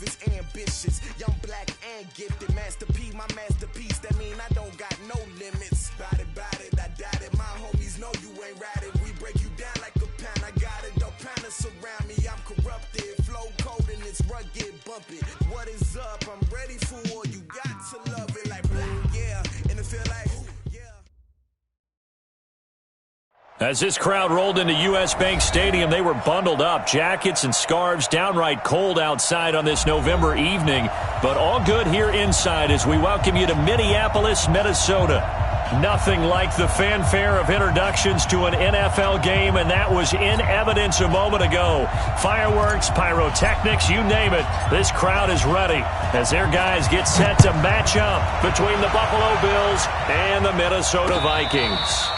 life is ambitious. Young, black, and gifted. Master P, my masterpiece. That mean I don't got no limits. Bout it, I doubt it. My homies know you ain't ratted. We break you down like a pound. I got it, don't pound us around me. I'm corrupted. Flow cold and it's rugged, bump it. What is up? I'm ready for war. You got to love it like black, yeah. And it feel like, yeah. As this crowd rolled into U.S. Bank Stadium, they were bundled up, jackets and scarves, downright cold outside on this November evening. But all good here inside as we welcome you to Minneapolis, Minnesota. Nothing like the fanfare of introductions to an NFL game, and that was in evidence a moment ago. Fireworks, pyrotechnics, you name it. This crowd is ready as their guys get set to match up between the Buffalo Bills and the Minnesota Vikings.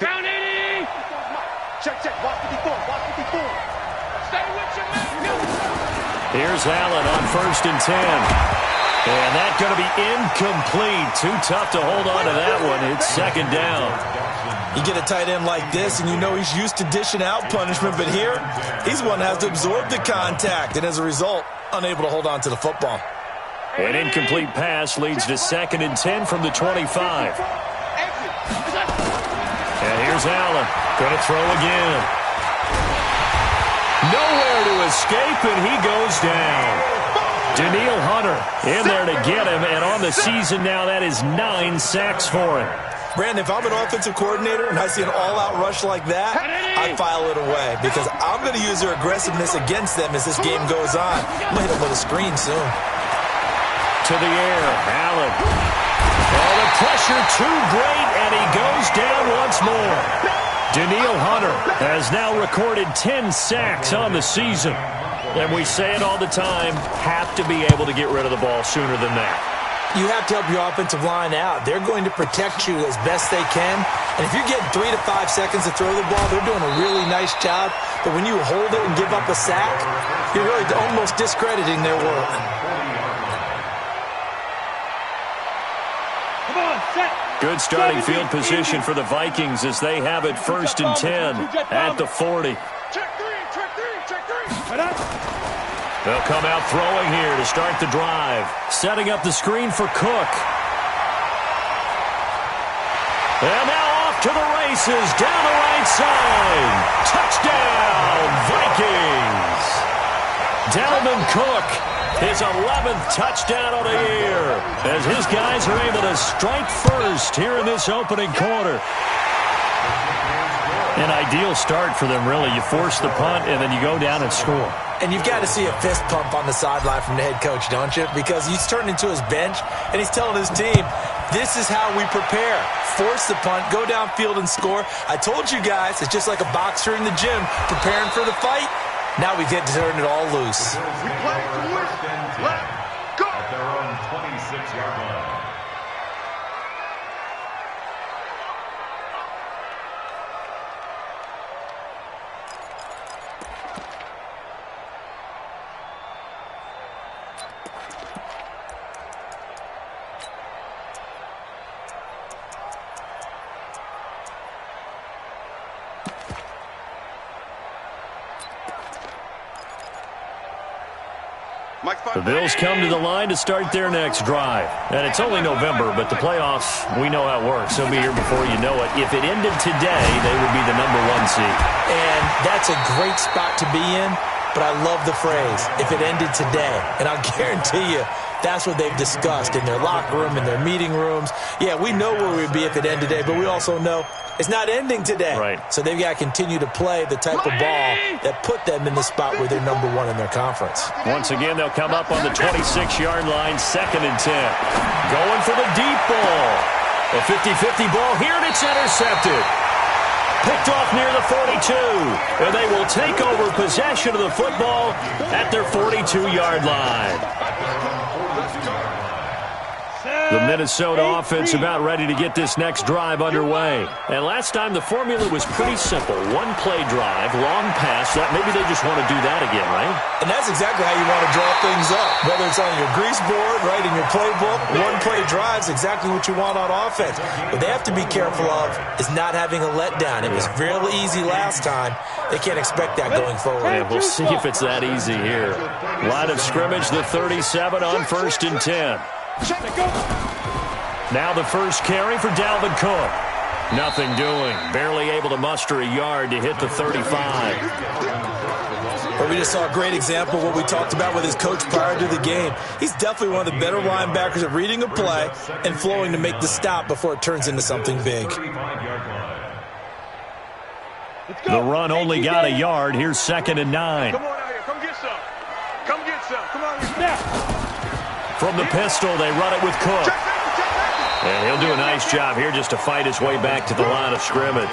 Down 80! Check, watch 54, watch 54. Stay with your man. Here's Allen on 1st and 10. And that's going to be incomplete. Too tough to hold on to that one. It's 2nd down. You get a tight end like this, and you know he's used to dishing out punishment, but here, he's one that has to absorb the contact, and as a result, unable to hold on to the football. An incomplete pass leads to 2nd and 10 from the 25. And here's Allen. Going to throw again. Nowhere to escape, and he goes down. Daniil Hunter in there to get him, and on the season now, that is 9 sacks for him. Brandon, if I'm an offensive coordinator and I see an all-out rush like that, I file it away because I'm going to use their aggressiveness against them as this game goes on. I'm going to hit them with a screen soon. To the air, Allen. Oh, the pressure too great, and he goes down once more. Daniil Hunter has now recorded 10 sacks on the season. And we say it all the time, have to be able to get rid of the ball sooner than that. You have to help your offensive line out. They're going to protect you as best they can. And if you're getting 3 to 5 seconds to throw the ball, they're doing a really nice job. But when you hold it and give up a sack, you're really almost discrediting their work. Good starting field position for the Vikings as they have it 1st and 10 at the 40. Check three. They'll come out throwing here to start the drive. Setting up the screen for Cook. And now off to the races down the right side. Touchdown, Vikings. Dalvin Cook, his 11th touchdown of the year, as his guys are able to strike first here in this opening quarter. An ideal start for them, really. You force the punt, and then you go down and score. And you've got to see a fist pump on the sideline from the head coach, don't you? Because he's turned into his bench, and he's telling his team, this is how we prepare. Force the punt, go downfield and score. I told you guys, it's just like a boxer in the gym preparing for the fight. Now we get to turn it all loose. We play to win. Let's go. At their own 26-yard line. The Bills come to the line to start their next drive. And it's only November, but the playoffs, we know how it works. They'll be here before you know it. If it ended today, they would be the #1 seed. And that's a great spot to be in, but I love the phrase, if it ended today. And I'll guarantee you, that's what they've discussed in their locker room, in their meeting rooms. Yeah, we know where we'd be if it ended today, but we also know it's not ending today. Right. So they've got to continue to play the type of ball that put them in the spot where they're #1 in their conference. Once again, they'll come up on the 26-yard line, 2nd and 10. Going for the deep ball. A 50-50 ball here, and it's intercepted. Picked off near the 42. And they will take over possession of the football at their 42-yard line. The Minnesota offense about ready to get this next drive underway. And last time the formula was pretty simple. One play drive, long pass. That maybe they just want to do that again, right? And that's exactly how you want to draw things up. Whether it's on your grease board, right, in your playbook, one play drive is exactly what you want on offense. What they have to be careful of is not having a letdown. It was real easy last time. They can't expect that going forward. And we'll see if it's that easy here. Line of scrimmage, the 37 on 1st and 10. Now the first carry for Dalvin Cook. Nothing doing. Barely able to muster a yard to hit the 35. But we just saw a great example of what we talked about with his coach prior to the game. He's definitely one of the better linebackers at reading a play and flowing to make the stop before it turns into something big. The run only got a yard. Here's 2nd and 9. Come on out here. Come get some. Come get some. Come on here. Now. From the pistol, they run it with Cook. And he'll do a nice job here just to fight his way back to the line of scrimmage.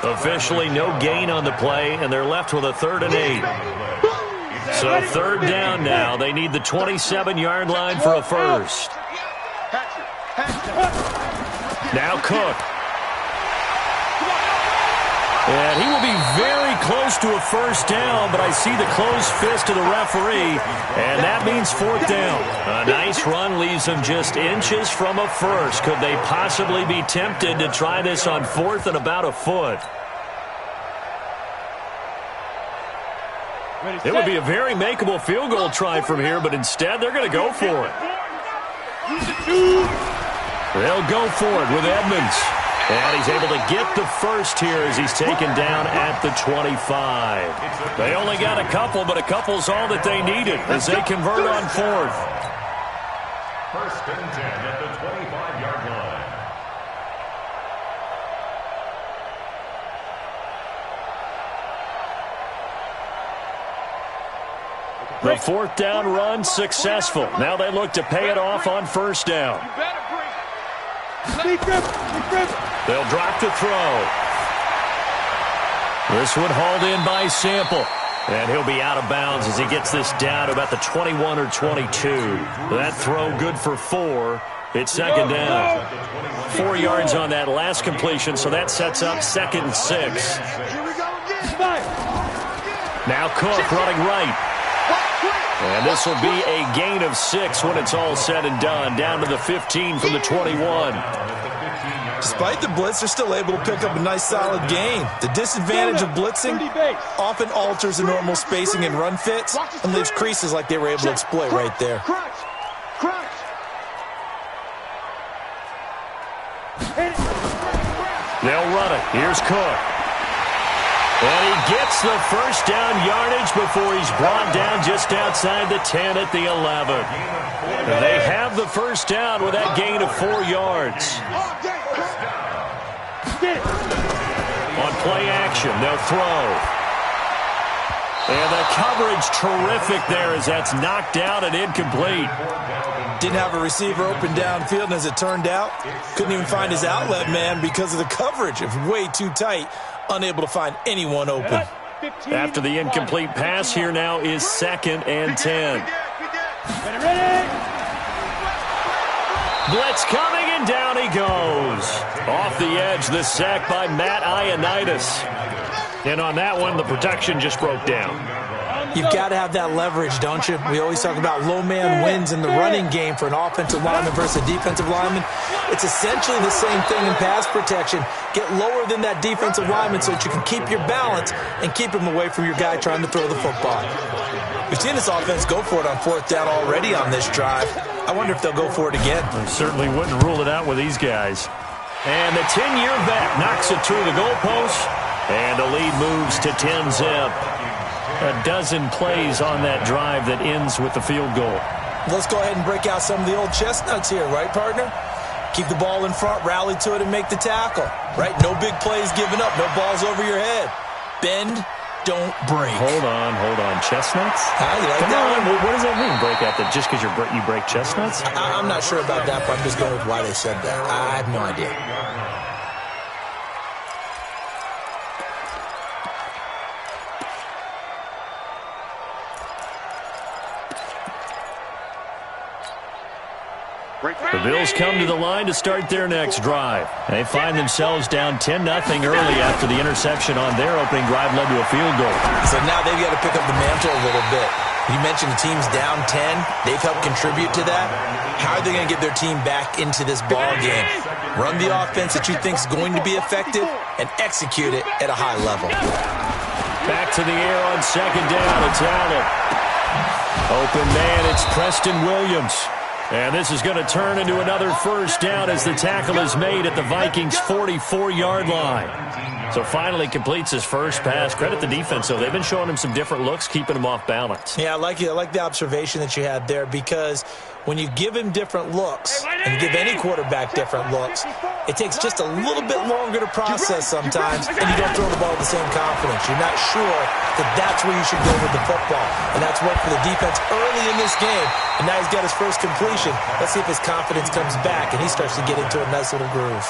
Officially no gain on the play, and they're left with a 3rd and 8. So 3rd down now. They need the 27-yard line for a first. Now Cook. And he will be very close to a first down, but I see the closed fist of the referee, and that means 4th down. A nice run leaves him just inches from a first. Could they possibly be tempted to try this on 4th and about a foot? It would be a very makeable field goal try from here, but instead they're going to go for it. They'll go for it with Edmonds. And he's able to get the first here as he's taken down at the 25. They only got a couple, but a couple's all that they needed as they convert on 4th. 1st and 10 at the 25-yard line. The 4th down run successful. Now they look to pay it off on 1st down. They'll drop to throw. This one hauled in by Sample. And he'll be out of bounds as he gets this down to about the 21 or 22. That throw good for 4. It's 2nd down. 4 yards on that last completion, so that sets up 2nd and 6. Now Cook running right. And this will be a gain of 6 when it's all said and done. Down to the 15 from the 21. Despite the blitz, they're still able to pick up a nice solid gain. The disadvantage of blitzing often alters the normal spacing and run fits and leaves creases like they were able to exploit right there. They'll run it. Here's Cook. And he gets the first down yardage before he's brought down just outside the 10 at the 11. And they have the first down with that gain of 4 yards. On play action, they'll throw. And the coverage terrific there as that's knocked down and incomplete. Didn't have a receiver open downfield, and as it turned out, couldn't even find his outlet man because of the coverage. It was way too tight, unable to find anyone open. After the incomplete pass, here now is 2nd and 10. Blitz coming, and down he goes. Off the edge, the sack by Matt Ioannidis. And on that one, the protection just broke down. You've got to have that leverage, don't you? We always talk about low man wins in the running game for an offensive lineman versus a defensive lineman. It's essentially the same thing in pass protection. Get lower than that defensive lineman so that you can keep your balance and keep him away from your guy trying to throw the football. We've seen this offense go for it on 4th down already on this drive. I wonder if they'll go for it again. I certainly wouldn't rule it out with these guys. And the 10-year vet knocks it through the goalpost, and the lead moves to 10-zip. A dozen plays on that drive that ends with the field goal. Let's go ahead and break out some of the old chestnuts here, right, partner? Keep the ball in front, rally to it, and make the tackle. Right? No big plays given up, no balls over your head. Bend, don't break. Hold on. Chestnuts? You like Come that on, one? what does that mean, break out? That just because you break chestnuts? I'm not sure about that, but I'm just going with why they said that. I have no idea. The Bills come to the line to start their next drive. They find themselves down 10-0 early after the interception on their opening drive led to a field goal. So now they've got to pick up the mantle a little bit. You mentioned the team's down 10. They've helped contribute to that. How are they going to get their team back into this ball game? Run the offense that you think is going to be effective and execute it at a high level. Back to the air on second down. It's Allen. Open man, it's Preston Williams. And this is going to turn into another first down as the tackle is made at the Vikings' 44-yard line. So finally completes his first pass. Credit the defense, though. They've been showing him some different looks, keeping him off balance. Yeah, I like the observation that you had there, because when you give him different looks and you give any quarterback different looks, it takes just a little bit longer to process sometimes, and you don't throw the ball with the same confidence. You're not sure that that's where you should go with the football. And that's worked for the defense early in this game. And now he's got his first completion. Let's see if his confidence comes back and he starts to get into a nice little groove.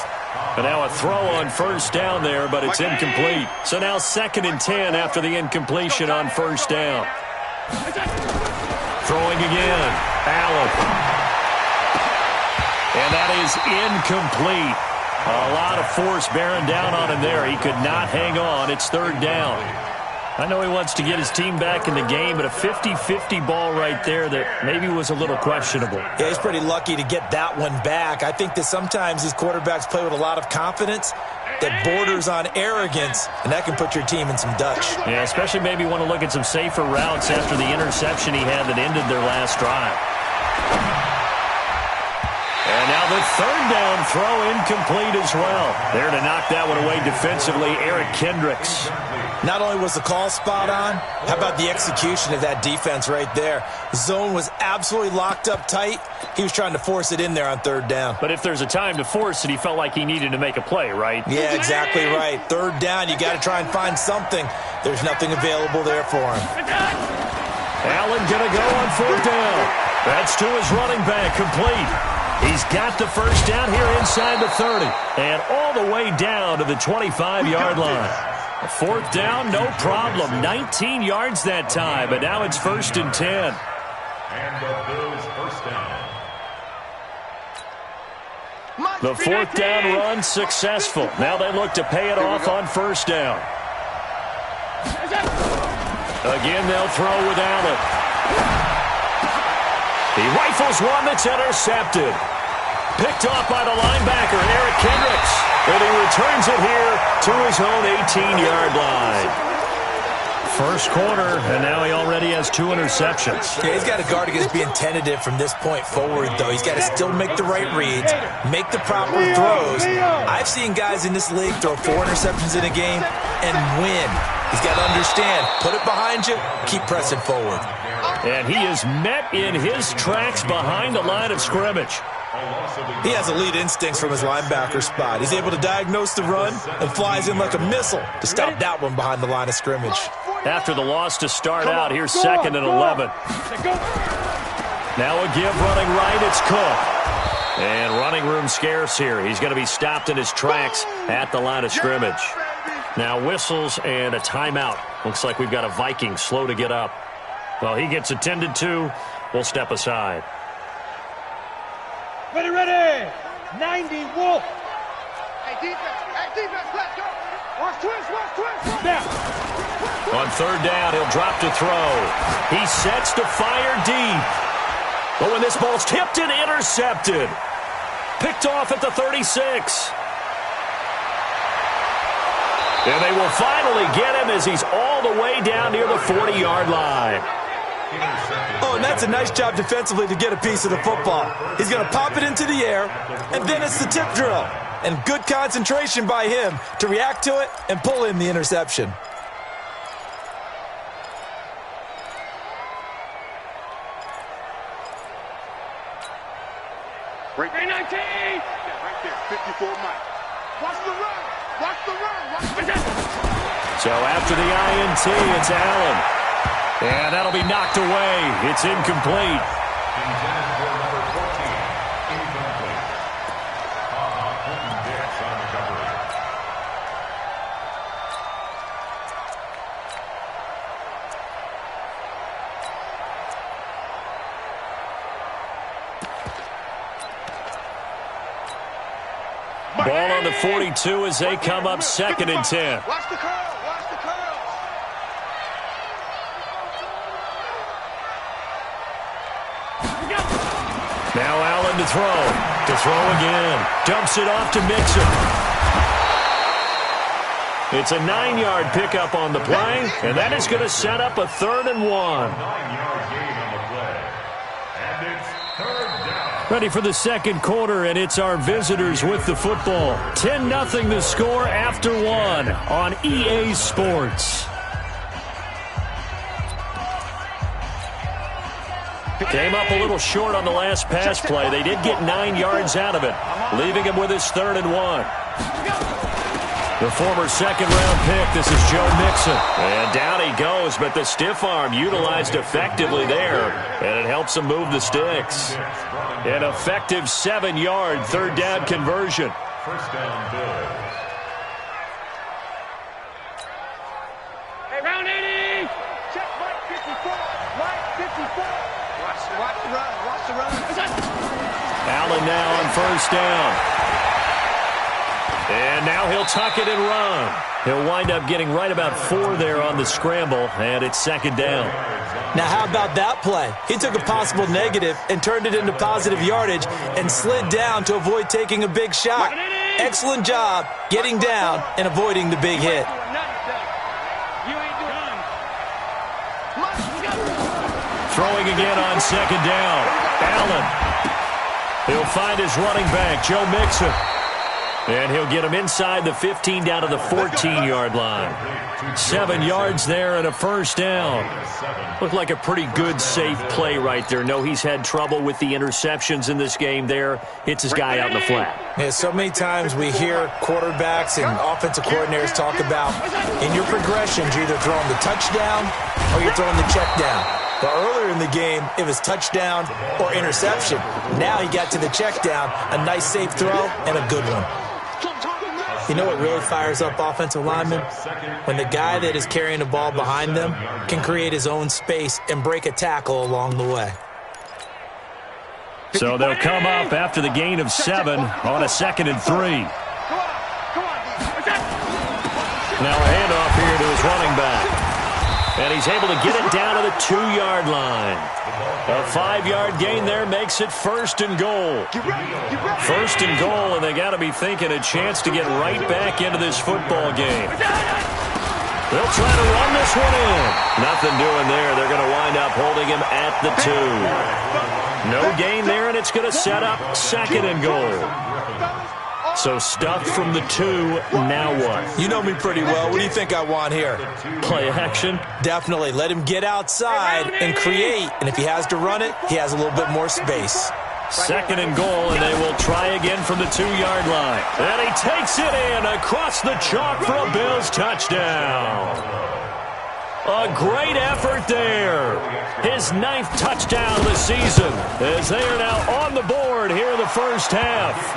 But now a throw on first down there, but it's incomplete. So now 2nd and 10 after the incompletion on first down. Throwing again. Allen. And that is incomplete. A lot of force bearing down on him there. He could not hang on. It's 3rd down. I know he wants to get his team back in the game, but a 50-50 ball right there that maybe was a little questionable. Yeah, he's pretty lucky to get that one back. I think that sometimes these quarterbacks play with a lot of confidence that borders on arrogance, and that can put your team in some Dutch. Yeah, especially maybe want to look at some safer routes after the interception he had that ended their last drive. And now the 3rd down throw incomplete as well. There to knock that one away defensively, Eric Kendricks. Not only was the call spot on, how about the execution of that defense right there? Zone was absolutely locked up tight. He was trying to force it in there on 3rd down. But if there's a time to force it, he felt like he needed to make a play, right? Yeah, exactly right. 3rd down, you got to try and find something. There's nothing available there for him. Allen going to go on 4th down. That's to his running back, complete. He's got the first down here inside the 30 and all the way down to the 25-yard line. 4th down, no problem. 19 yards that time, but now it's 1st and 10. And the Bills' first down. The 4th down run successful. Now they look to pay it off on 1st down. Again, they'll throw with Allen. He rifles one that's intercepted. Picked off by the linebacker, Eric Kendricks. And he returns it here to his own 18-yard line. First quarter, and now he already has 2 interceptions. Yeah, he's got to guard against being tentative from this point forward, though. He's got to still make the right reads, make the proper throws. I've seen guys in this league throw 4 interceptions in a game and win. He's got to understand, put it behind you, keep pressing forward. And he is met in his tracks behind the line of scrimmage. He has elite instincts from his linebacker spot. He's able to diagnose the run and flies in like a missile to stop that one behind the line of scrimmage. After the loss to start out, here's 2nd and 11. Now a give running right, it's Cook. And running room scarce here. He's going to be stopped in his tracks at the line of scrimmage. Now whistles and a timeout. Looks like we've got a Viking slow to get up. Well, he gets attended to. We'll step aside. Ready. 90, Wolf. Hey, defense, let's go. Watch twist. Now. On 3rd down, he'll drop to throw. He sets to fire deep. But when this ball's tipped and intercepted. Picked off at the 36. And they will finally get him as he's all the way down near the 40-yard line. Oh, and that's a nice job defensively to get a piece of the football. He's going to pop it into the air, and then it's the tip drill. And good concentration by him to react to it and pull in the interception. Right there, 19. Yeah, right there, 54 Mike. Watch the run. So after the INT, it's Allen. And that'll be knocked away. It's incomplete. Intended for number 14, incomplete. Dix on the coverage. Ball on the 42 as they come up 2nd and 10. Watch the curl. Watch the curl. Now Allen to throw. To throw again. Dumps it off to Mixon. It's a 9-yard pickup on the play, and that is going to set up a 3rd and 1. 9-yard gain on the play. And it's 3rd down. Ready for the second quarter, and it's our visitors with the football. 10-0 the score after 1 on EA Sports. Came up a little short on the last pass play. They did get 9 yards out of it, leaving him with his 3rd and 1. The former 2nd-round pick, this is Joe Mixon. And down he goes, but the stiff arm utilized effectively there, and it helps him move the sticks. An effective 7-yard 3rd down conversion. 1st down, Bills. Hey, round 80. Check Mike 54. Mike 54. Watch the run. Watch the run. Allen now on 1st down. And now he'll tuck it and run. He'll wind up getting right about 4 there on the scramble, and it's 2nd down. Now, how about that play? He took a possible negative and turned it into positive yardage and slid down to avoid taking a big shot. Excellent job getting down and avoiding the big hit. Throwing again on 2nd down. Allen. He'll find his running back, Joe Mixon. And he'll get him inside the 15 down to the 14-yard line. 7 yards there and a 1st down. Looked like a pretty good, safe play right there. No, he's had trouble with the interceptions in this game there. Hits his guy out in the flat. Yeah, so many times we hear quarterbacks and offensive coordinators talk about in your progressions, you're either throwing the touchdown or you're throwing the check down. But earlier in the game, it was touchdown or interception. Now he got to the check down, a nice safe throw and a good one. You know what really fires up offensive linemen? When the guy that is carrying the ball behind them can create his own space and break a tackle along the way. So they'll come up after the gain of 7 on a 2nd and 3. Now a handoff here to his running back. And he's able to get it down to the 2-yard line. A 5-yard gain there makes it 1st and goal. 1st and goal, and they got to be thinking a chance to get right back into this football game. They'll try to run this one in. Nothing doing there. They're going to wind up holding him at the 2. No gain there, and it's going to set up 2nd and goal. So stuffed from the 2, now what? You know me pretty well. What do you think I want here? Play action? Definitely. Let him get outside and create. And if he has to run it, he has a little bit more space. 2nd and goal, and they will try again from the 2-yard line. And he takes it in across the chalk for a Bills touchdown. A great effort there. His 9th touchdown of the season as they are now on the board here in the first half.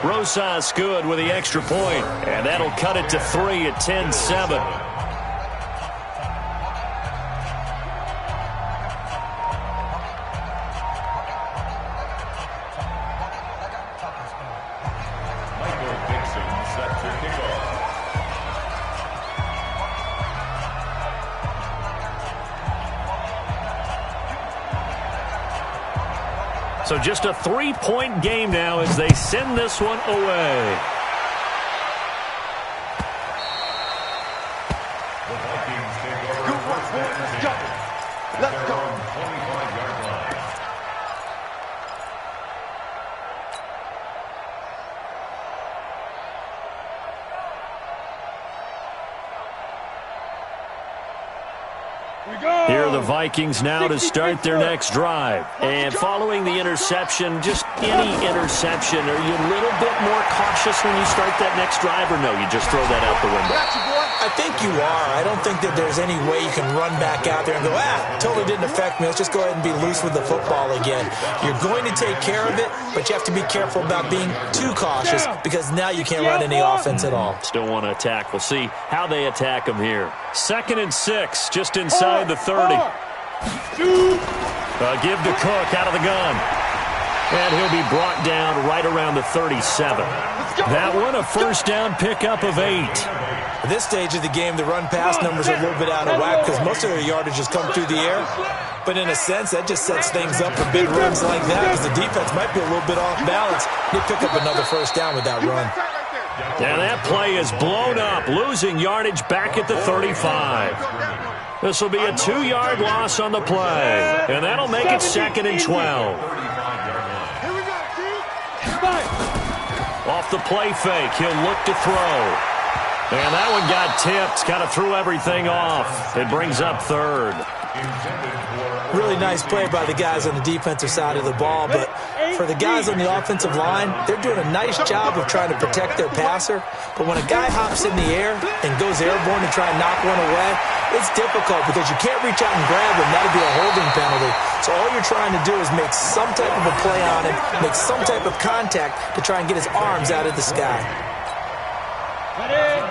Rosas good with the extra point, and that'll cut it to 3 at 10-7. So just a 3-point game now as they send this one away. The Vikings take over first and 10. Let's go. 25-yard line. Here are the Vikings now to start their next drive. And following the interception, just any interception, are you a little bit more cautious when you start that next drive, or no, you just throw that out the window? I think you are. I don't think that there's any way you can run back out there and go, totally didn't affect me. Let's just go ahead and be loose with the football again. You're going to take care of it, but you have to be careful about being too cautious because now you can't run any offense at all. Still want to attack. We'll see how they attack them here. 2nd and 6, just inside the 30. Give to Cook out of the gun. And he'll be brought down right around the 37. That one, a first down pickup of 8. At this stage of the game, the run-pass numbers are a little bit out of whack because most of their yardage has come through the air. But in a sense, that just sets things up for big runs like that because the defense might be a little bit off balance. They pick up another first down with that run. And that play is blown up, losing yardage back at the 35. This will be a 2-yard loss on the play, and that'll make it 2nd and 12. Off the play fake, he'll look to throw. And that one got tipped, kind of threw everything off. It brings up 3rd. Really nice play by the guys on the defensive side of the ball, but for the guys on the offensive line, they're doing a nice job of trying to protect their passer. But when a guy hops in the air and goes airborne to try and knock one away, it's difficult because you can't reach out and grab him. That'll be a holding penalty. So all you're trying to do is make some type of a play on him, make some type of contact to try and get his arms out of the sky.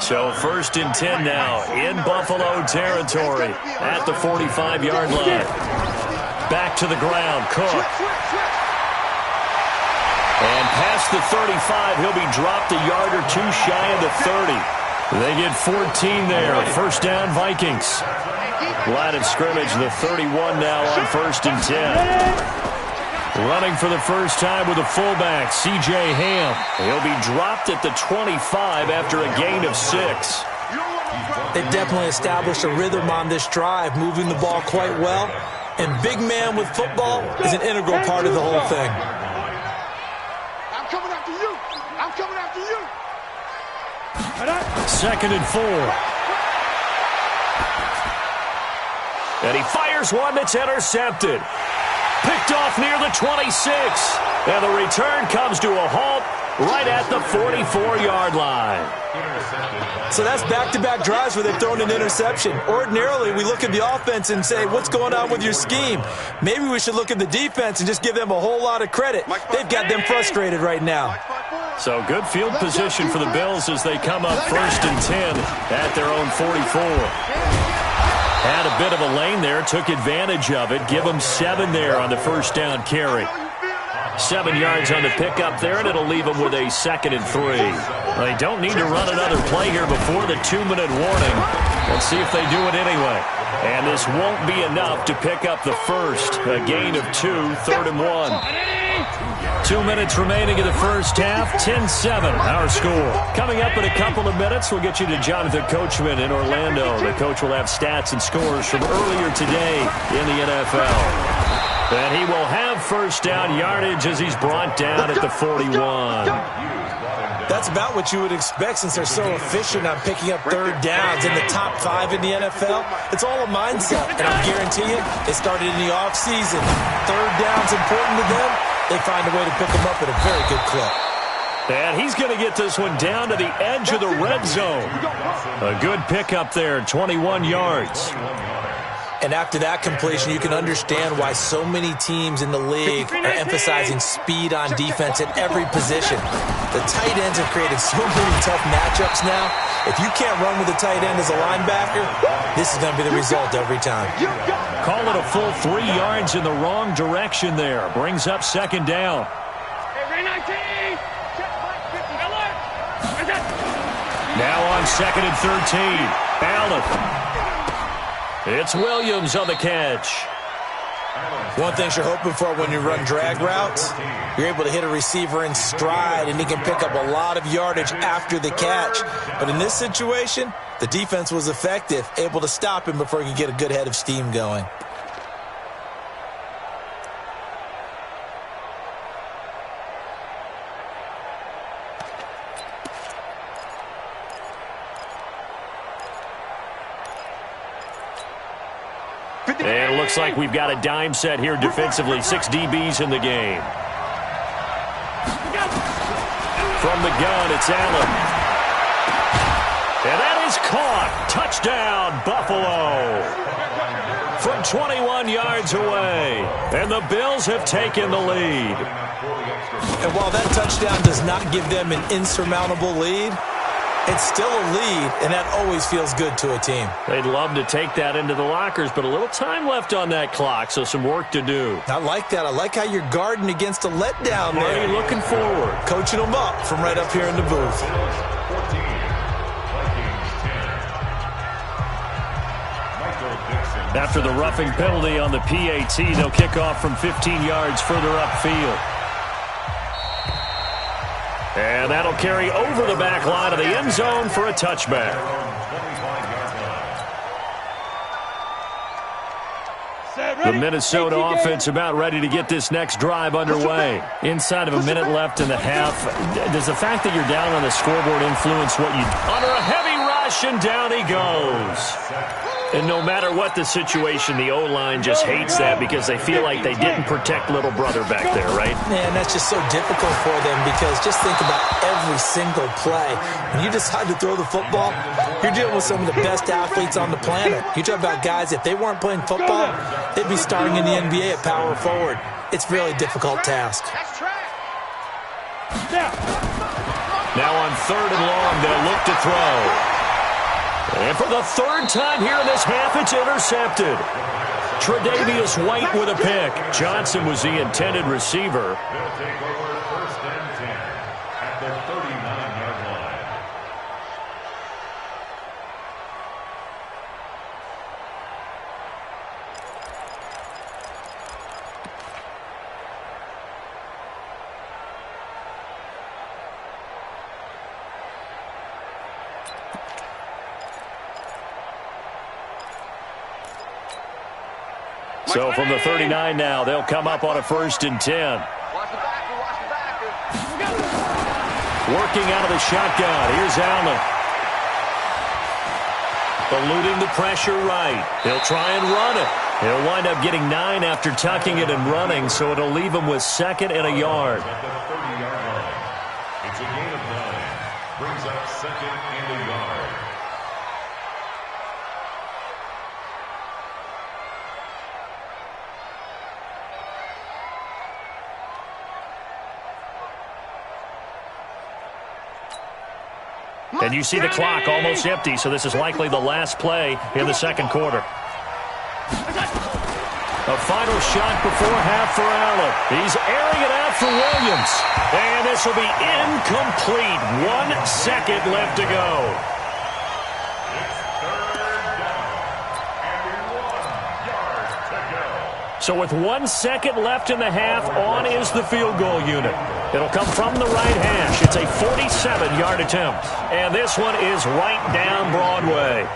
So 1st and 10 now in Buffalo territory at the 45-yard line. Back to the ground, Cook. And past the 35, he'll be dropped a yard or 2 shy of the 30. They get 14 there. First down, Vikings. Line of scrimmage, the 31 now on 1st and 10. Running for the first time with a fullback, C.J. Ham. He'll be dropped at the 25 after a gain of 6. They've definitely established a rhythm on this drive, moving the ball quite well. And big man with football is an integral part of the whole thing. I'm coming after you. I'm coming after you. 2nd and 4. And he fires one that's intercepted. Picked off near the 26. And the return comes to a halt right at the 44-yard line. So that's back-to-back drives where they've thrown an interception. Ordinarily, we look at the offense and say, what's going on with your scheme? Maybe we should look at the defense and just give them a whole lot of credit. They've got them frustrated right now. So good field position for the Bills as they come up 1st and 10 at their own 44. Had a bit of a lane there, took advantage of it. Give them 7 there on the first down carry. 7 yards on the pickup there, and it'll leave them with a 2nd and 3. They don't need to run another play here before the 2-minute warning. Let's see if they do it anyway. And this won't be enough to pick up the first. A gain of 2, 3rd and 1. 2 minutes remaining in the first half, 10-7 our score. Coming up in a couple of minutes, we'll get you to Jonathan Coachman in Orlando. The coach will have stats and scores from earlier today in the NFL. And he will have first down yardage as he's brought down at the 41. That's about what you would expect since they're so efficient on picking up 3rd downs in the top 5 in the NFL. It's all a mindset, and I guarantee you, they started in the offseason. 3rd down's important to them. They find a way to pick them up at a very good clip. And he's going to get this one down to the edge of the red zone. A good pickup there, 21 yards. And after that completion, you can understand why so many teams in the league are emphasizing speed on defense at every position. The tight ends have created so many tough matchups now. If you can't run with a tight end as a linebacker, this is going to be the result every time. Call it a full 3 yards in the wrong direction there. Brings up 2nd down. Now on 2nd and 13. Allen. It's Williams on the catch. One thing you're hoping for when you run drag routes, you're able to hit a receiver in stride, and he can pick up a lot of yardage after the catch. But in this situation, the defense was effective, able to stop him before he could get a good head of steam going. And it looks like we've got a dime set here defensively. 6 DBs in the game. From the gun, it's Allen. And that is caught. Touchdown, Buffalo. From 21 yards away. And the Bills have taken the lead. And while that touchdown does not give them an insurmountable lead, It's still a lead, and that always feels good to a team. They'd love to take that into the lockers, but a little time left on that clock, so some work to do. I like that. I like how you're guarding against a letdown there. Already looking forward. Coaching them up from right up here in the booth. After the roughing penalty on the PAT, they'll kick off from 15 yards further upfield. And that'll carry over the back line of the end zone for a touchback. The Minnesota offense about ready to get this next drive underway. Inside of a minute left in the half. Does the fact that you're down on the scoreboard influence what you... Under a heavy rush, and down he goes. And no matter what the situation, the O-line just hates that because they feel like they didn't protect little brother back there, right? Man, that's just so difficult for them because just think about every single play. When you decide to throw the football, you're dealing with some of the best athletes on the planet. You talk about guys, if they weren't playing football, they'd be starting in the NBA at power forward. It's a really difficult task. Now on 3rd and long, they'll look to throw. And for the 3rd time here in this half, it's intercepted. Tre'Davious White with a pick. Johnson was the intended receiver. They'll take over 1st and 10 at the 39-yard line. So from the 39 now, they'll come up on a 1st and 10. Working out of the shotgun. Here's Allen. Eluding the pressure right. He'll try and run it. He'll wind up getting 9 after tucking it and running, so it'll leave him with 2nd and a yard. At the 30-yard line. It's a gain of 9. Brings up 2nd and a yard. And you see the clock almost empty, so this is likely the last play in the 2nd quarter. A final shot before half for Allen. He's airing it out for Williams. And this will be incomplete. 1 second left to go. It's 3rd down and 1 yard to go. So with 1 second left in the half, on is the field goal unit. It'll come from the right hash. It's a 47-yard attempt. And this one is right down Broadway.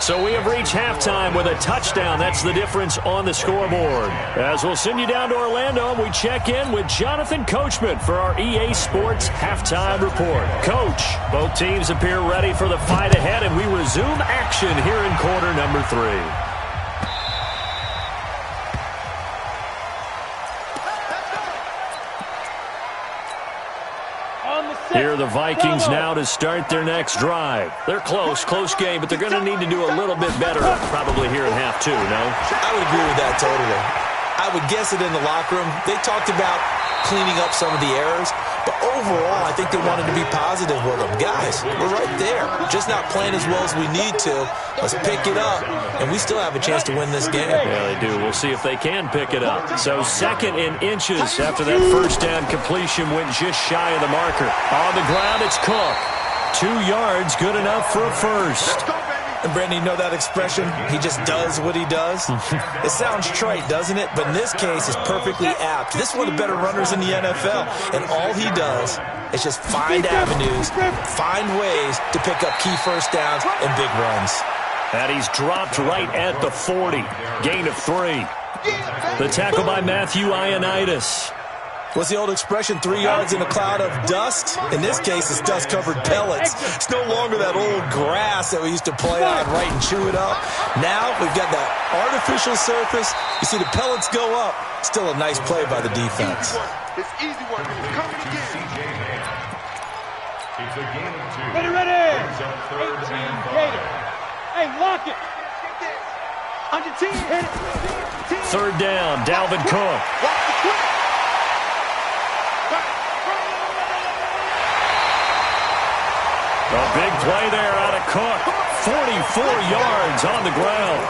So we have reached halftime with a touchdown. That's the difference on the scoreboard. As we'll send you down to Orlando, we check in with Jonathan Coachman for our EA Sports Halftime Report. Coach, both teams appear ready for the fight ahead, and we resume action here in quarter number 3. Here are the Vikings now to start their next drive. They're close game, but they're going to need to do a little bit better probably here in half 2, no? I would agree with that totally. I would guess it in the locker room. They talked about cleaning up some of the errors, but overall, I think they wanted to be positive with them. Guys, we're right there. Just not playing as well as we need to. Let's pick it up, and we still have a chance to win this game. Yeah, they do. We'll see if they can pick it up. So 2nd in inches after that 1st down completion went just shy of the marker. On the ground, it's Cook. 2 yards, good enough for a first. And Brandon, you know that expression? He just does what he does? It sounds trite, doesn't it? But in this case, it's perfectly apt. This is one of the better runners in the NFL. And all he does is just find avenues, find ways to pick up key 1st downs and big runs. And he's dropped right at the 40. Gain of 3. The tackle by Matthew Ioannidis. What's the old expression, 3 yards in a cloud of dust? In this case, it's dust-covered pellets. It's no longer that old grass that we used to play on, right, and chew it up. Now we've got that artificial surface. You see the pellets go up. Still a nice play by the defense. It's easy work. It's coming again. It's a gain of 2. Ready. Brings up 3rd and 5. Hey, lock it. On your team, hit it. 3rd down, Dalvin Cook. Watch the quick. A big play there out of Cook. 44 yards on the ground.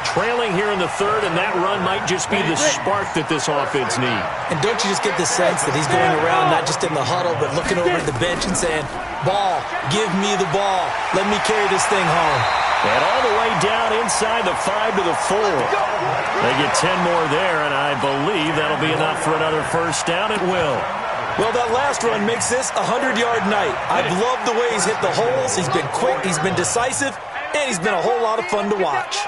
Trailing here in the third, and that run might just be the spark that this offense needs. And don't you just get the sense that he's going around not just in the huddle, but looking over at the bench and saying, ball, give me the ball. Let me carry this thing home. And all the way down inside the 5 to the 4. They get 10 more there, and I believe that'll be enough for another first down. It will. Well, that last run makes this a 100-yard night. I've loved the way he's hit the holes. He's been quick, he's been decisive, and he's been a whole lot of fun to watch.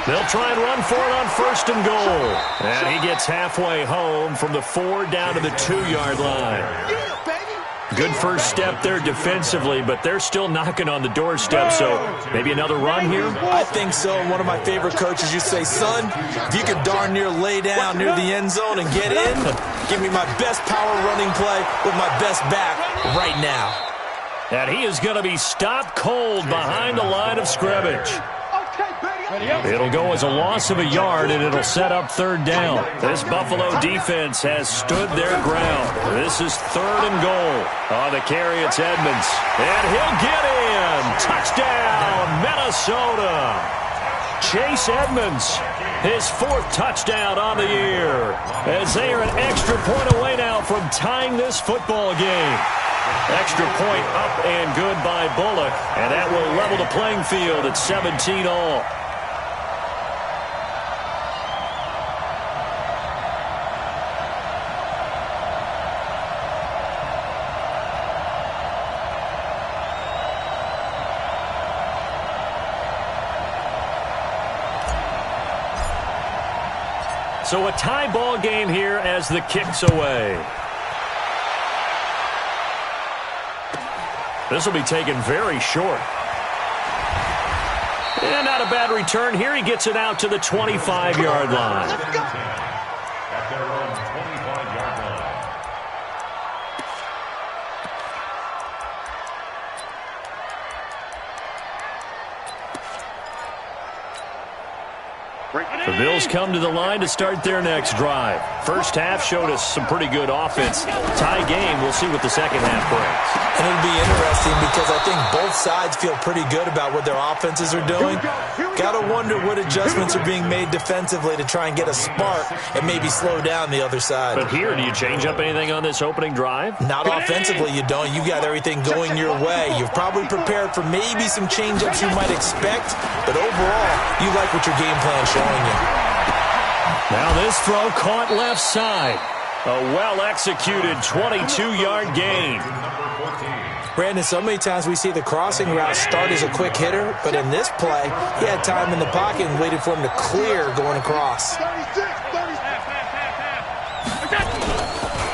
They'll try and run for it on first and goal. And he gets halfway home from the 4 down to the 2-yard line. Good first step there defensively, but they're still knocking on the doorstep, so maybe another run here? I think so. One of my favorite coaches used to say, son, if you could darn near lay down near the end zone and get in, give me my best power running play with my best back right now. And he is going to be stopped cold behind the line of scrimmage. It'll go as a loss of a yard, and it'll set up third down. This Buffalo defense has stood their ground. This is third and goal. On the carry, it's Edmonds. And he'll get in. Touchdown, Minnesota. Chase Edmonds, his 4th touchdown on the year, as they are an extra point away now from tying this football game. Extra point up and good by Bullock, and that will level the playing field at 17 all. So a tie ball game here as the kick's away. This will be taken very short. And not a bad return here. He gets it out to the 25-yard line. At their own 25-yard line. The Bills come to the line to start their next drive. First half showed us some pretty good offense. Tie game, we'll see what the second half brings. And it'll be interesting because I think both sides feel pretty good about what their offenses are doing. Got to wonder what adjustments are being made defensively to try and get a spark and maybe slow down the other side. But here, do you change up anything on this opening drive? Not offensively, you don't. You've got everything going your way. You've probably prepared for maybe some change-ups you might expect, but overall, you like what your game plan's showing you. Now this throw caught left side. A well-executed 22-yard gain. Brandon, so many times we see the crossing route start as a quick hitter, but in this play, he had time in the pocket and waited for him to clear going across.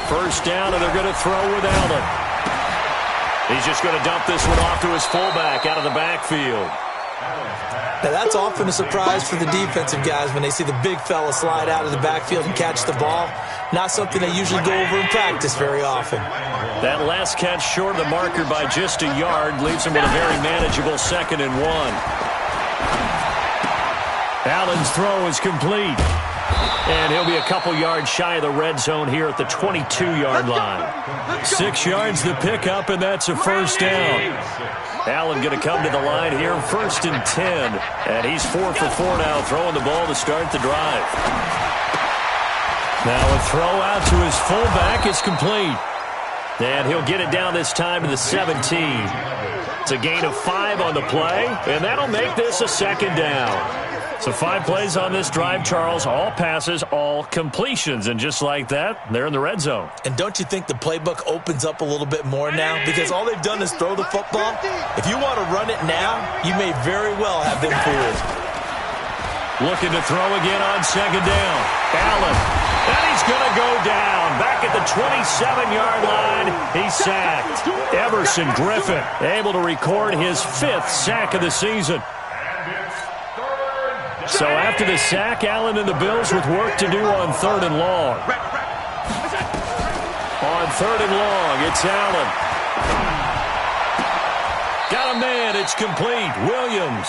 First down, and they're going to throw with Allen. He's just going to dump this one off to his fullback out of the backfield. Now, that's often a surprise for the defensive guys when they see the big fella slide out of the backfield and catch the ball. Not something they usually go over in practice very often. That last catch short of the marker by just a yard leaves him with a very manageable 2nd and 1. Allen's throw is complete. And he'll be a couple yards shy of the red zone here at the 22-yard line. 6 yards the pickup, and that's a first down. Allen going to come to the line here, 1st and 10. And he's 4 for 4 now, throwing the ball to start the drive. Now a throw out to his fullback is complete. And he'll get it down this time to the 17. It's a gain of 5 on the play, and that'll make this a 2nd down. So 5 plays on this drive, Charles. All passes, all completions. And just like that, they're in the red zone. And don't you think the playbook opens up a little bit more now? Because all they've done is throw the football. If you want to run it now, you may very well have them fooled. Looking to throw again on 2nd down. Allen. And he's going to go down. Back at the 27-yard line, he's sacked. Everson Griffin able to record his 5th sack of the season. So after the sack, Allen and the Bills with work to do on 3rd and long. On 3rd and long, it's Allen. Got a man, it's complete. Williams.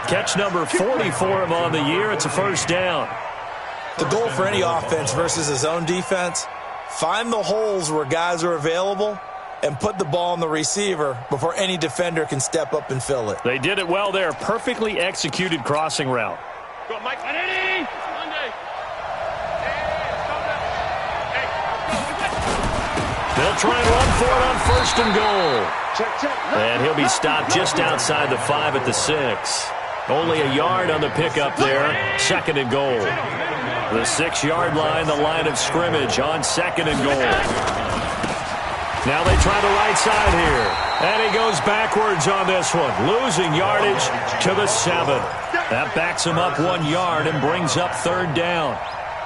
Catch number 40 for him on the year. It's a first down. The goal for any offense versus his own defense, find the holes where guys are available and put the ball on the receiver before any defender can step up and fill it. They did it well there. Perfectly executed crossing route. Go, Mike. They'll try and run for it on 1st and goal. And he'll be stopped just outside the 5 at the 6. Only a yard on the pickup there. 2nd and goal. The 6-yard line, the line of scrimmage on 2nd and goal. Now they try the right side here. And he goes backwards on this one, losing yardage to the 7. That backs him up 1 yard and brings up 3rd down.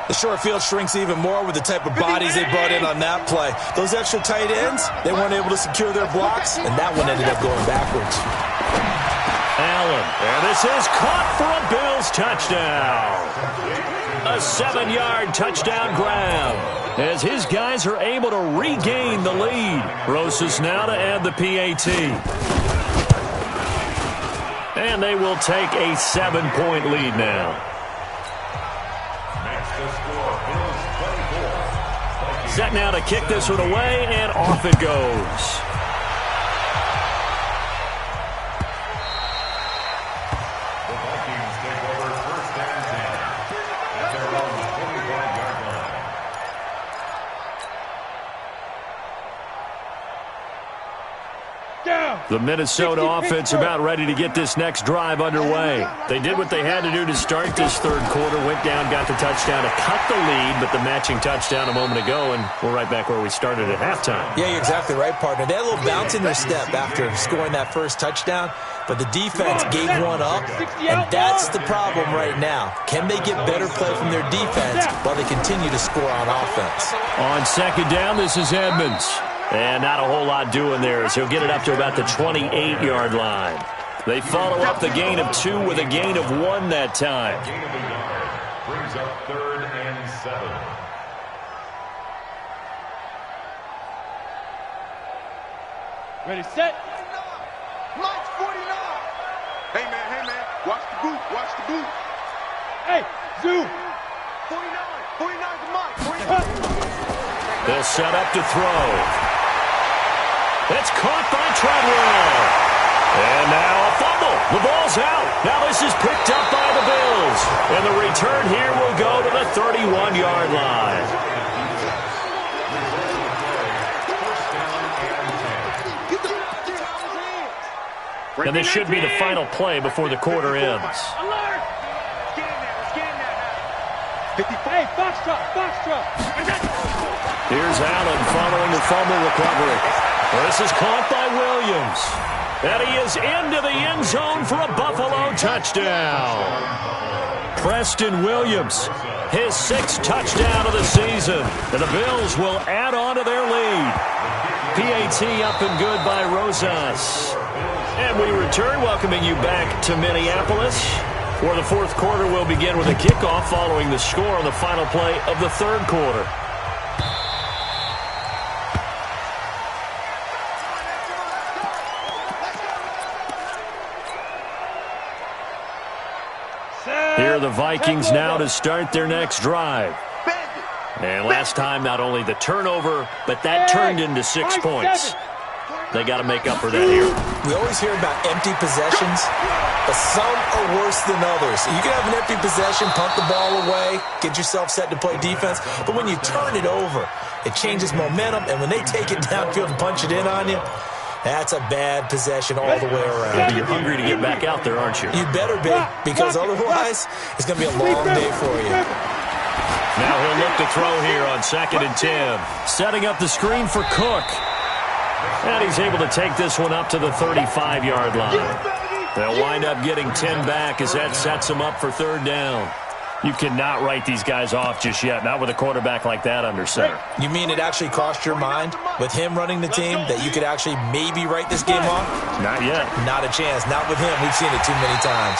The short field shrinks even more with the type of bodies they brought in on that play. Those extra tight ends, they weren't able to secure their blocks, and that one ended up going backwards. Allen, and this is caught for a Bills touchdown. A 7-yard touchdown grab as his guys are able to regain the lead. Rosas now to add the PAT. And they will take a 7-point lead now. Set now to kick this one away, and off it goes. The Vikings take over 1st and 10 at their own 25-yard line. The Minnesota offense about ready to get this next drive underway. They did what they had to do to start this 3rd quarter, went down, got the touchdown to cut the lead, but the matching touchdown a moment ago, and we're right back where we started at halftime. Yeah, you're exactly right, partner. They had a little bounce in their step after scoring that first touchdown, but the defense gave one up, and that's the problem right now. Can they get better play from their defense while they continue to score on offense? On 2nd down, this is Edmonds. And not a whole lot doing there as he'll get it up to about the 28-yard line. They follow up the gain of 2 with a gain of 1 that time. Gain of a yard brings up 3rd and 7. Ready, set. Mike's 49. Hey, man, watch the boot, Hey, Zoo. 49 to Mike, 49. They'll set up to throw. It's caught by Treadwell. And now a fumble. The ball's out. Now this is picked up by the Bills. And the return here will go to the 31-yard line. And this should be the final play before the quarter ends. Alert! Scan that. 50. Hey, Foxtrot. Here's Allen following the fumble recovery. This is caught by Williams. And he is into the end zone for a Buffalo touchdown. Preston Williams, his 6th touchdown of the season. And the Bills will add on to their lead. PAT up and good by Rosas. And we return, welcoming you back to Minneapolis, where the 4th quarter will begin with a kickoff following the score on the final play of the 3rd quarter. Here are the Vikings now to start their next drive. And last time, not only the turnover, but that turned into 6 points. They got to make up for that here. We always hear about empty possessions, but some are worse than others. You can have an empty possession, punt the ball away, get yourself set to play defense, but when you turn it over, it changes momentum, and when they take it downfield and punch it in on you, that's a bad possession all the way around. You're hungry to get back out there, aren't you? You better be, because otherwise, it's going to be a long day for you. Now he'll look to throw here on 2nd and 10. Setting up the screen for Cook. And he's able to take this one up to the 35-yard line. They'll wind up getting 10 back as that sets them up for 3rd down. You cannot write these guys off just yet, not with a quarterback like that under center. You mean it actually crossed your mind with him running the team that you could actually maybe write this game off? Not yet. Not a chance. Not with him. We've seen it too many times.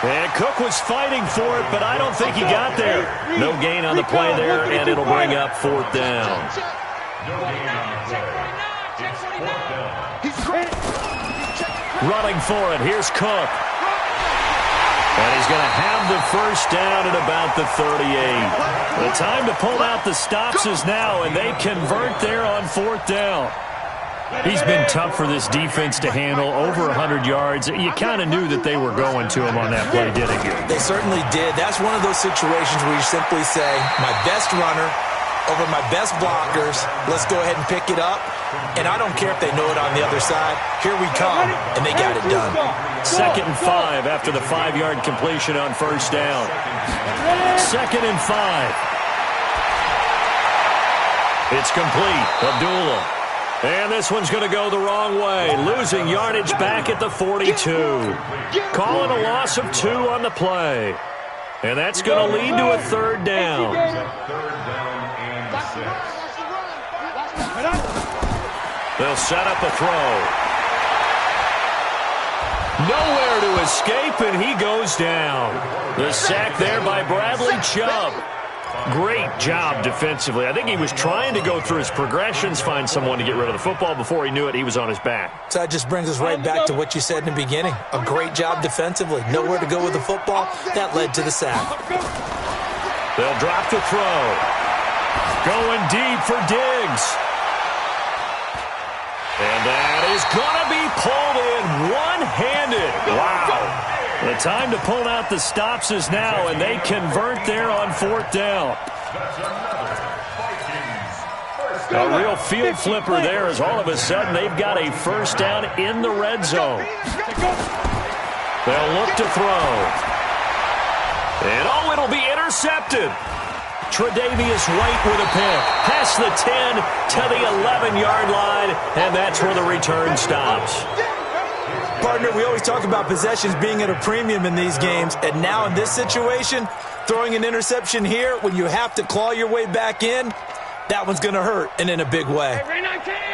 And Cook was fighting for it, but I don't think he got there. No gain on the play there, and it'll bring up 4th down. No gain on the play. It's 4th down. Running for it. Here's Cook. And he's going to have the 1st down at about the 38. The time to pull out the stops is now, and they convert there on 4th down. He's been tough for this defense to handle, over 100 yards. You kind of knew that they were going to him on that play, didn't you? They certainly did. That's one of those situations where you simply say, my best runner over my best blockers, let's go ahead and pick it up. And I don't care if they know it on the other side. Here we come, and they got it done. 2nd and 5 after the 5-yard completion on first down. 2nd and 5. It's complete. Abdullah. And this one's going to go the wrong way. Losing yardage back at the 42. Calling a loss of 2 on the play. And that's going to lead to a 3rd down. They'll set up a throw. Nowhere to escape, and he goes down. The sack there by Bradley Chubb. Great job defensively. I think he was trying to go through his progressions, find someone to get rid of the football. Before he knew it, he was on his back. So that just brings us right back to what you said in the beginning. A great job defensively. Nowhere to go with the football. That led to the sack. They'll drop the throw. Going deep for Diggs. And that is going to be pulled in one-handed. Wow. The time to pull out the stops is now, and they convert there on 4th down. A real field flipper there, as all of a sudden they've got a first down in the red zone. They'll look to throw. And oh, it'll be intercepted. Tre'Davious White with a pick. Past the 10 to the 11-yard line, and that's where the return stops. Partner, we always talk about possessions being at a premium in these games, and now in this situation, throwing an interception here when you have to claw your way back in, that one's going to hurt, and in a big way.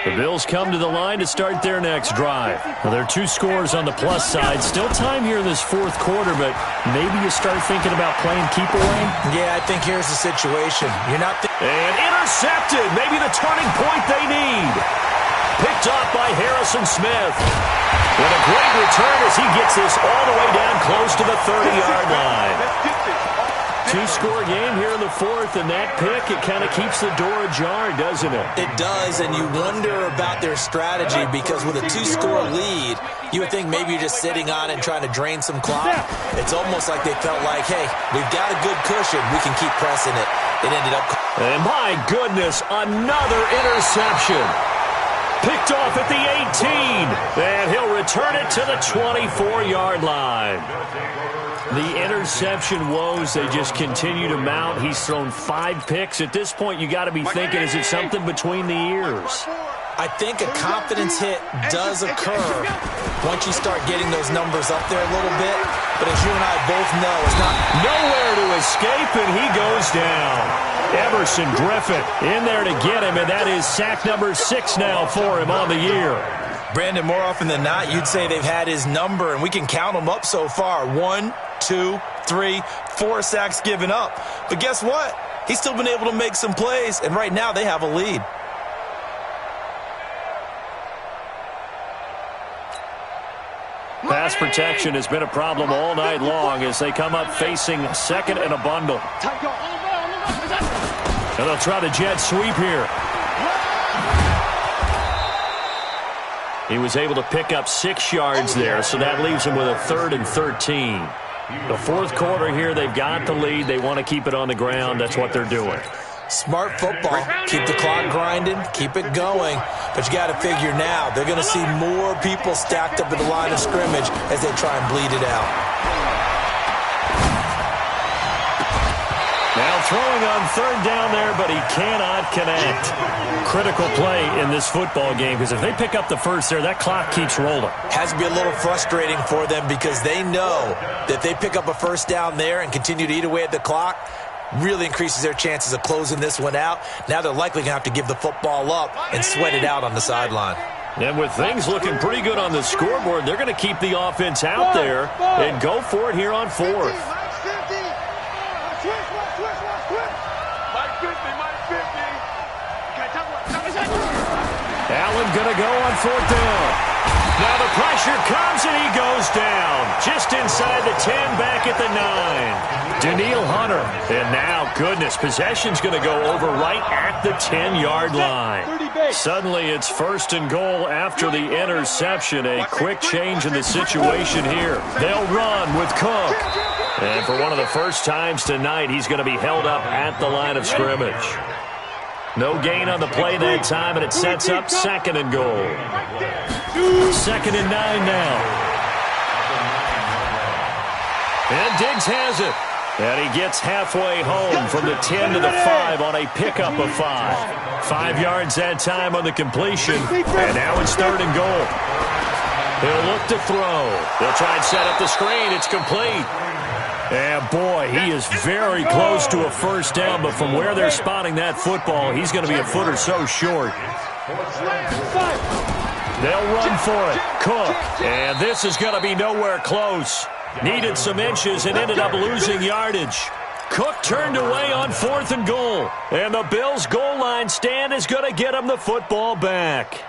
The Bills come to the line to start their next drive. Well, there are 2 scores on the plus side. Still time here in this 4th quarter, but maybe you start thinking about playing keep away? Yeah, I think here's the situation. You're not... And intercepted. Maybe the turning point they need. Picked off by Harrison Smith. With a great return as he gets this all the way down close to the 30-yard line. 2-score game here in the 4th, and that pick, it kind of keeps the door ajar, doesn't it? It does, and you wonder about their strategy because with a 2-score lead, you would think maybe you're just sitting on it and trying to drain some clock. It's almost like they felt like, hey, we've got a good cushion. We can keep pressing it. It ended up... And my goodness, another interception. Picked off at the 18, and he'll return it to the 24-yard line. The interception woes, they just continue to mount. He's thrown 5 picks. At this point, you got to be thinking, is it something between the ears? I think a confidence hit does occur once you start getting those numbers up there a little bit. But as you and I both know, it's not... Nowhere to escape, and he goes down. Everson Griffin in there to get him, and that is sack number 6 now for him on the year. Brandon, more often than not, you'd say they've had his number, and we can count them up so far. 1, 2, 3, 4 sacks given up. But guess what? He's still been able to make some plays, and right now they have a lead. Pass protection has been a problem all night long as they come up facing 2nd and a bundle. And they'll try the jet sweep here. He was able to pick up 6 yards there, so that leaves him with a 3rd and 13. The 4th quarter here, they've got the lead. They want to keep it on the ground. That's what they're doing. Smart football. Keep the clock grinding. Keep it going. But you got to figure now, they're going to see more people stacked up at the line of scrimmage as they try and bleed it out. Now throwing on 3rd down there, but he cannot connect. Critical play in this football game because if they pick up the first there, that clock keeps rolling. Has to be a little frustrating for them because they know that if they pick up a first down there and continue to eat away at the clock, really increases their chances of closing this one out. Now they're likely going to have to give the football up and sweat it out on the sideline. And with things looking pretty good on the scoreboard, they're going to keep the offense out there and go for it here on 4th. Allen going to go on 4th down. Now the pressure comes, and he goes down. Just inside the 10, back at the 9. Daniil Hunter. And now, goodness, possession's going to go over right at the 10-yard line. Suddenly, it's 1st and goal after the interception. A quick change in the situation here. They'll run with Cook. And for one of the first times tonight, he's going to be held up at the line of scrimmage. No gain on the play that time, and it sets up 2nd and goal. 2nd and 9 now. And Diggs has it. And he gets halfway home from the 10 to the 5 on a pickup of 5. 5 yards that time on the completion. And now it's 3rd and goal. He'll look to throw. They'll try and set up the screen. It's complete. And, boy, he is very close to a first down, but from where they're spotting that football, he's going to be a foot or so short. They'll run for it. Cook. And this is going to be nowhere close. Needed some inches and ended up losing yardage. Cook turned away on 4th and goal. And the Bills' goal line stand is going to get him the football back.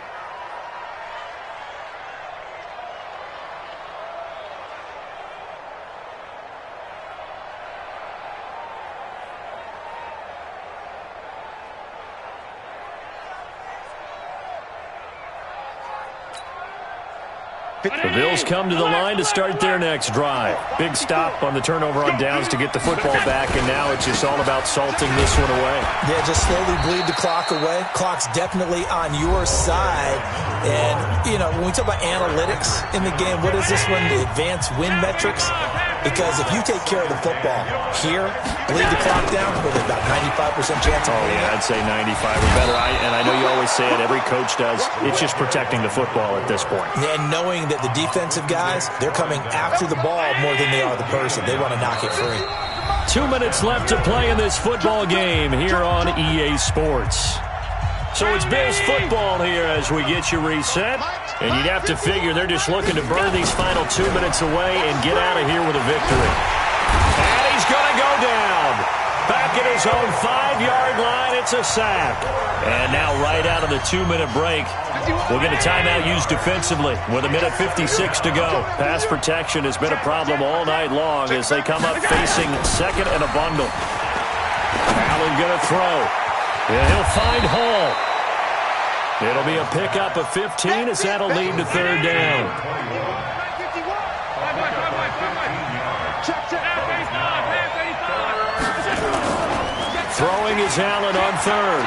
The Bills come to the line to start their next drive. Big stop on the turnover on downs to get the football back, and now it's just all about salting this one away. Yeah, just slowly bleed the clock away. Clock's definitely on your side. And, you know, when we talk about analytics in the game, what is this one? The advanced win metrics? Because if you take care of the football here, bleed the clock down, with about 95% chance of winning. Yeah, I'd say 95 or better. And I know you always say it, every coach does. It's just protecting the football at this point. And knowing that the defensive guys, they're coming after the ball more than they are the person. They want to knock it free. 2 minutes left to play in this football game here on EA Sports. So it's Bills football here as we get you reset. And you'd have to figure they're just looking to burn these final 2 minutes away and get out of here with a victory. And he's going to go down. Back at his own 5-yard line, it's a sack. And now right out of the 2-minute break, we'll get a timeout used defensively with 1:56 to go. Pass protection has been a problem all night long as they come up facing 2nd and a bundle. Allen going to throw. And he'll find Hall. It'll be a pickup of 15 as that'll lead to 3rd down. Throwing is Allen on 3rd.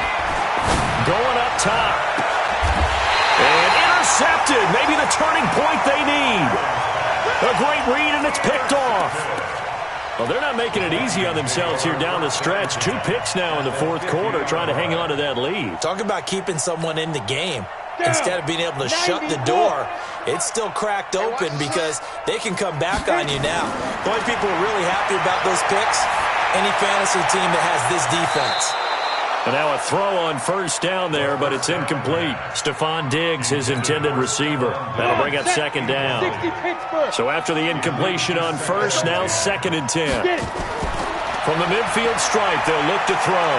Going up top. And intercepted. Maybe the turning point they need. A great read, and it's picked off. Well, they're not making it easy on themselves here down the stretch. 2 picks now in the 4th quarter, trying to hang on to that lead. Talk about keeping someone in the game. Instead of being able to shut the door, it's still cracked open because they can come back on you now. The only people who are really happy about those picks, any fantasy team that has this defense. And now a throw on 1st down there, but it's incomplete. Stephon Diggs, his intended receiver. That'll bring up 2nd down. So after the incompletion on 1st, now 2nd and 10. From the midfield stripe, they'll look to throw.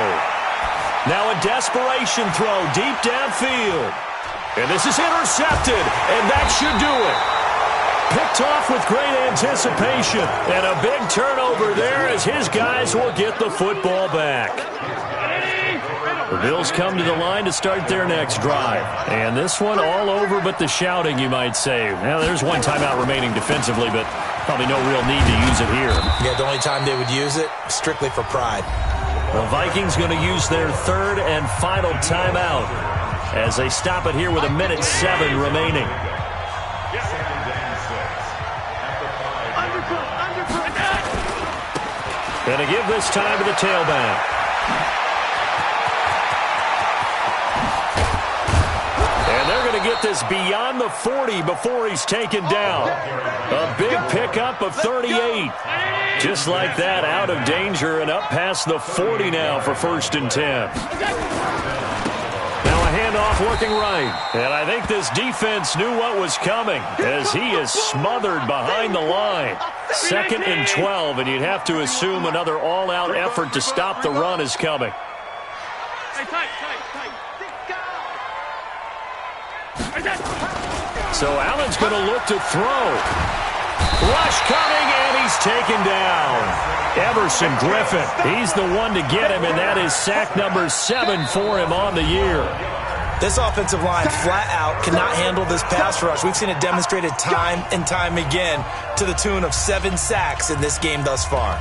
Now a desperation throw deep downfield. And this is intercepted, and that should do it. Picked off with great anticipation. And a big turnover there as his guys will get the football back. The Bills come to the line to start their next drive. And this one all over but the shouting, you might say. Now, there's one timeout remaining defensively, but probably no real need to use it here. Yeah, the only time they would use it, strictly for pride. The Vikings going to use their 3rd and final timeout as they stop it here with 1:07 remaining. Going to give this time to the tailback. And they're going to get this beyond the 40 before he's taken down. A big pickup of 38. Just like that, out of danger and up past the 40 now for 1st and 10. Now a handoff working right. And I think this defense knew what was coming as he is smothered behind the line. 2nd and 12, and you'd have to assume another all-out effort to stop the run is coming. So Allen's going to look to throw. Rush coming, and he's taken down. Everson Griffin, he's the one to get him, and that is sack number 7 for him on the year. This offensive line flat out cannot handle this pass rush. We've seen it demonstrated time and time again to the tune of 7 sacks in this game thus far.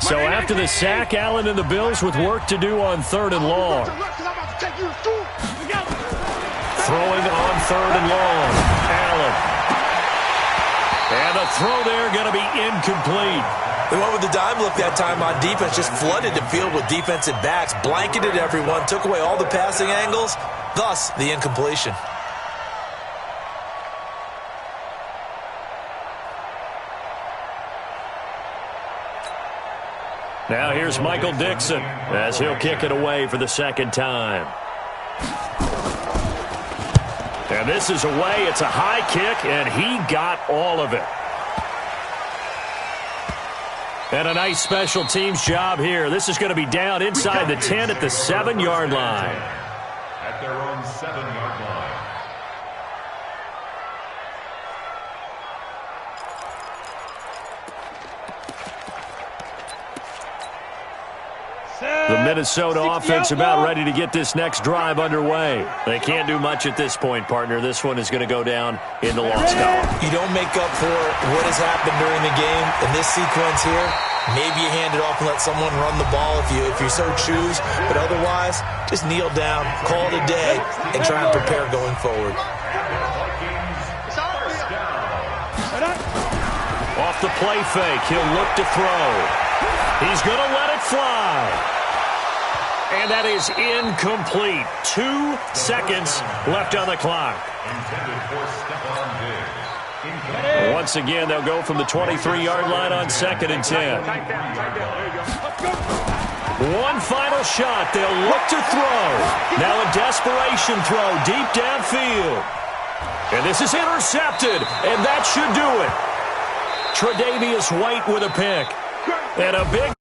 So after the sack, Allen and the Bills with work to do on 3rd and long. Throwing on 3rd and long. Allen. And the throw there going to be incomplete. They went with the dime look that time on defense, just flooded the field with defensive backs, blanketed everyone, took away all the passing angles, thus the incompletion. Now here's Michael Dixon as he'll kick it away for the 2nd time. And this is away. It's a high kick, and he got all of it. And a nice special teams job here. This is going to be down inside the 10 at the 7-yard line. At their own 7-yard line. The Minnesota offense about ready to get this next drive underway. They can't do much at this point, partner. This one is going to go down in the loss column. You don't make up for what has happened during the game. In this sequence here, maybe you hand it off and let someone run the ball if you so choose. But otherwise, just kneel down, call it a day, and try and prepare going forward. Off the play fake, he'll look to throw. He's going to let it fly. And that is incomplete. 2 seconds left on the clock. Once again, they'll go from the 23-yard line on 2nd and 10. One final shot. They'll look to throw. Now a desperation throw deep downfield. And this is intercepted, and that should do it. Tre'Davious White with a pick. And a big